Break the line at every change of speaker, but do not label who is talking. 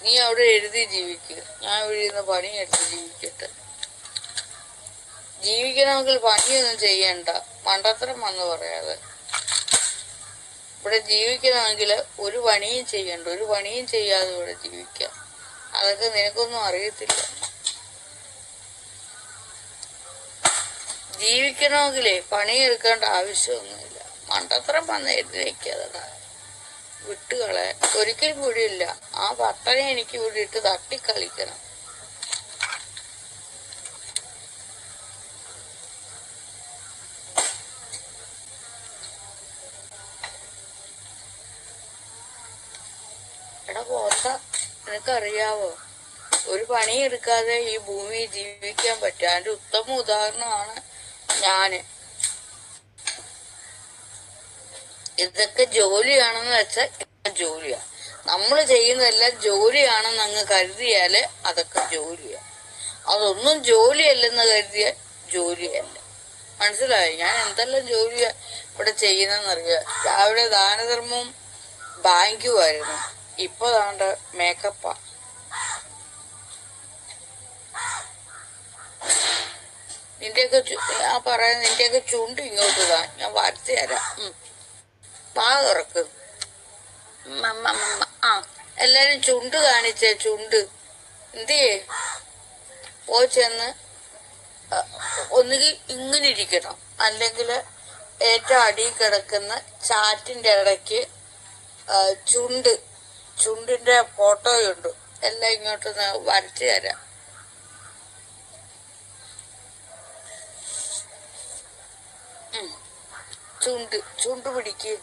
നീ അവിടെ എഴുതി ജീവിക്കുക, ഞാൻ ഇവിടെ ഇരുന്ന് പണിയെടുത്ത് ജീവിക്കട്ടെ. ജീവിക്കണമെങ്കിൽ പണിയൊന്നും ചെയ്യണ്ട, മണ്ടത്തരം വന്ന് പറയാതെ. ഇവിടെ ജീവിക്കണമെങ്കിൽ ഒരു പണിയും ചെയ്യണ്ട, ഒരു പണിയും ചെയ്യാതെ ഇവിടെ ജീവിക്കാം. അതൊക്കെ നിനക്കൊന്നും അറിയത്തില്ല. ജീവിക്കണമെങ്കിലേ പണിയെടുക്കേണ്ട ആവശ്യമൊന്നുമില്ല. മണ്ടത്തരം വന്ന് എഴുതി വയ്ക്കാതെ വിട്ടുകളെ. ഒരിക്കലും വിടില്ല. ആ പട്ടനെ എനിക്ക് ഇവിടെ ഇട്ട് തട്ടിക്കളിക്കണം. എടാ പോത്ത, നിനക്കറിയാവോ ഒരു പണിയെടുക്കാതെ ഈ ഭൂമിയിൽ ജീവിക്കാൻ പറ്റും? അതിന്റെ ഉത്തമ ഉദാഹരണമാണ് ഞാന്. ഇതൊക്കെ ജോലിയാണെന്ന് വെച്ചാൽ ജോലിയാ. നമ്മൾ ചെയ്യുന്നതെല്ലാം ജോലിയാണെന്ന് അങ്ങ് കരുതിയാല് അതൊക്കെ ജോലിയാ. അതൊന്നും ജോലിയല്ലെന്ന് കരുതിയാൽ ജോലിയല്ല. മനസ്സിലായി? ഞാൻ എന്തെല്ലാം ജോലിയാ ഇവിടെ ചെയ്യുന്നറിയാം. രാവിലെ ദാനധർമ്മവും ബാങ്കുമായിരുന്നു, ഇപ്പൊ താണ്ട മേക്കപ്പാ. നിന്റെയൊക്കെ ചുണ്ട് ഇങ്ങോട്ട് താ, ഞാൻ വരച്ചു തരാം. പാ തുറക്ക്. ആ എല്ലാരും ചുണ്ട് കാണിച്ചേ, ചുണ്ട്. എന്തിയേ പോയി ചെന്ന് ഒന്നുകിൽ ഇങ്ങനെ ഇരിക്കണം, അല്ലെങ്കിൽ ഏറ്റവും അടിയിൽ കിടക്കുന്ന ചാറ്റിന്റെ ഇടയ്ക്ക് ചുണ്ടിന്റെ ഫോട്ടോയുണ്ട്, എല്ലാം ഇങ്ങോട്ട് വരച്ചു തരാം. ചുണ്ട് പിടിക്ക്.